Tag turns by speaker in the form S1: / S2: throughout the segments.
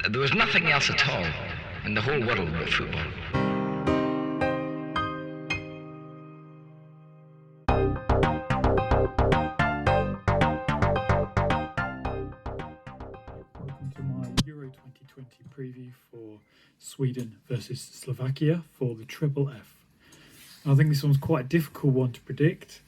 S1: There was nothing else at all in the whole world but football.
S2: Welcome to my Euro 2020 preview for Sweden versus Slovakia for the Triple F. I think this one's quite a difficult one to predict.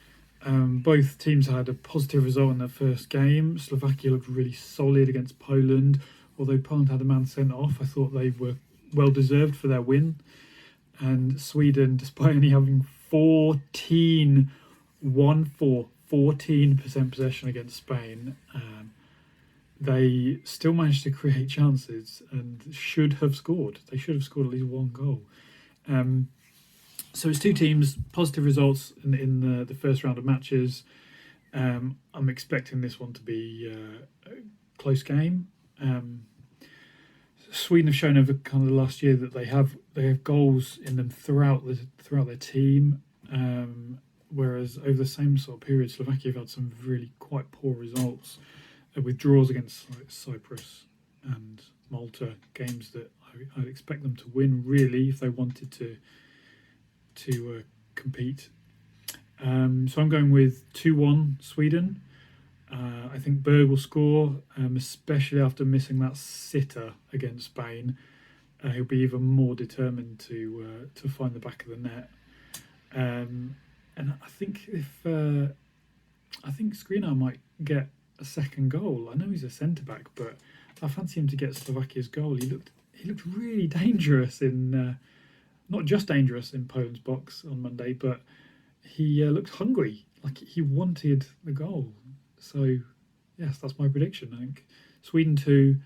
S2: Both teams had a positive result in their first game. Slovakia looked really solid against Poland. Although Poland had a man sent off, I thought they were well deserved for their win. And Sweden, despite only having 14% possession against Spain, they still managed to create chances and should have scored. They should have scored at least one goal. So it's two teams, positive results in the first round of matches. I'm expecting this one to be a close game. Sweden have shown over kind of the last year that they have goals in them throughout their team, whereas over the same sort of period, Slovakia have had some really quite poor results with draws against Cyprus and Malta, games that I'd expect them to win really if they wanted to compete. So I'm going with 2-1 Sweden. I think Berg will score, especially after missing that sitter against Spain. He'll be even more determined to find the back of the net. And I think I think Skriniar might get a second goal. I know he's a centre back, but I fancy him to get Slovakia's goal. He looked really dangerous in not just dangerous in Poland's box on Monday, but he looked hungry, like he wanted the goal. So, yes, that's my prediction. I think Sweden 2,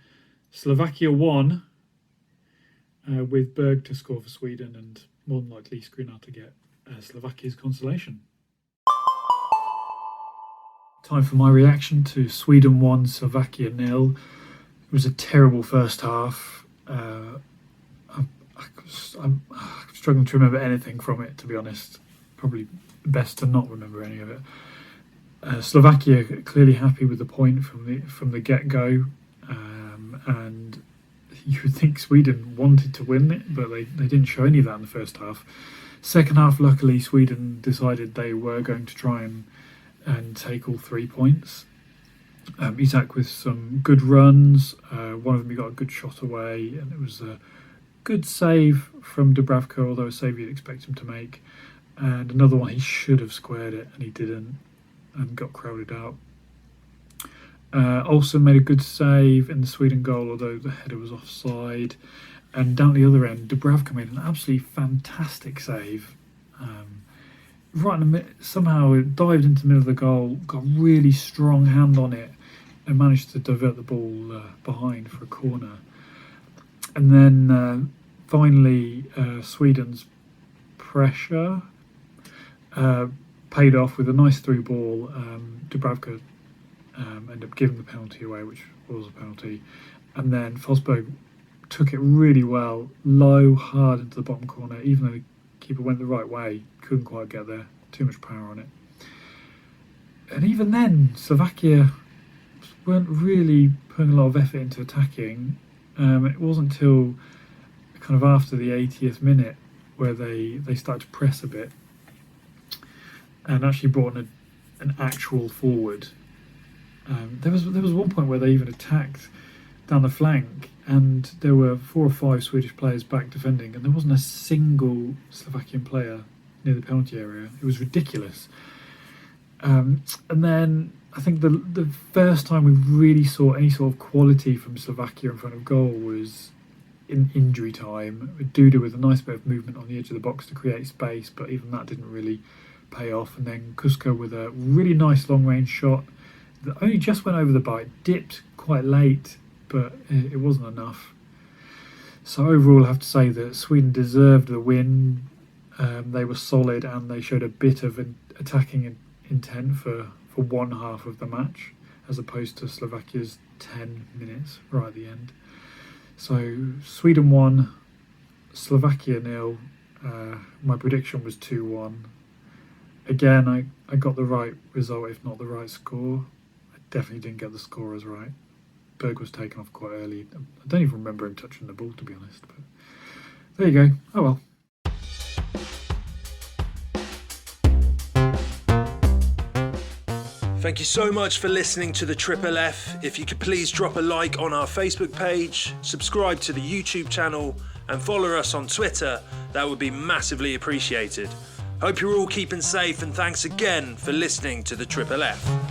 S2: Slovakia 1, with Berg to score for Sweden and more than likely Skriniar to get Slovakia's consolation. Time for my reaction to Sweden 1, Slovakia 0. It was a terrible first half. I'm struggling to remember anything from it, to be honest. Probably best to not remember any of it. Slovakia clearly happy with the point from the get-go, and you would think Sweden wanted to win it, but they didn't show any of that in the first half. Second half, luckily, Sweden decided they were going to try and take all 3 points. Isak with some good runs. One of them he got a good shot away, and it was a good save from Dubravka, although a save you'd expect him to make. And another one he should have squared it, and he didn't, and got crowded out. Also made a good save in the Sweden goal, although the header was offside. And down the other end, Dubravka made an absolutely fantastic save. Right in the middle, somehow it dived into the middle of the goal, got a really strong hand on it, and managed to divert the ball behind for a corner. And then finally, Sweden's pressure paid off with a nice through ball. Dubravka ended up giving the penalty away, which was a penalty. And then Forsberg took it really well, low, hard into the bottom corner, even though the keeper went the right way, couldn't quite get there, too much power on it. And even then, Slovakia weren't really putting a lot of effort into attacking. It wasn't until kind of after the 80th minute where they started to press a bit and actually brought in an actual forward. There was one point where they even attacked down the flank, and there were 4 or 5 Swedish players back defending, and there wasn't a single Slovakian player near the penalty area. It was ridiculous. And then I think the first time we really saw any sort of quality from Slovakia in front of goal was in injury time. Duda with a nice bit of movement on the edge of the box to create space, but even that didn't really pay off. And then Kuska with a really nice long-range shot that only just went over the bar. It dipped quite late, but it wasn't enough. So overall, I have to say that Sweden deserved the win. They were solid, and they showed a bit of an attacking intent for one half of the match, as opposed to Slovakia's 10 minutes right at the end. So Sweden 1, Slovakia 0. My prediction was 2-1. Again, I got the right result, if not the right score. I definitely didn't get the scorers right. Forsberg was taken off quite early. I don't even remember him touching the ball, to be honest. But there you go. Oh well.
S3: Thank you so much for listening to the Triple F. If you could please drop a like on our Facebook page, subscribe to the YouTube channel, and follow us on Twitter, that would be massively appreciated. Hope you're all keeping safe, and thanks again for listening to the Triple F.